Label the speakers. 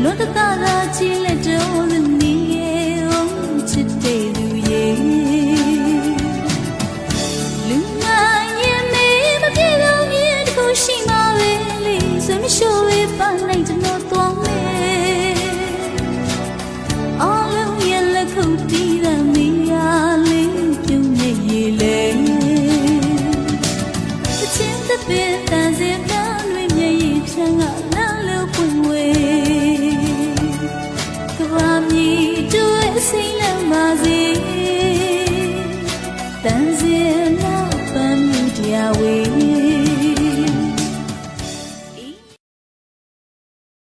Speaker 1: လွန်တသာသာကြည့်လက်တော်သမီးရဲ့ချစ်တဲ့လူရဲ့လူမရဲ့မေမပြေတော့မြင်တခုရှိမှပဲလေဆွေမရှိုးပဲပန်းလိုက်တော့သွားမယ်အော်လုံးရဲ့လက်ခုပ်တီးတဲ့မီးရလေးပြုံးနေရေလေအချင်းတပင်တန်စင်ပြန်းတွေမျက်ရည်ဖြန်းကလမ်းလို့ပွင့်ဝေးSay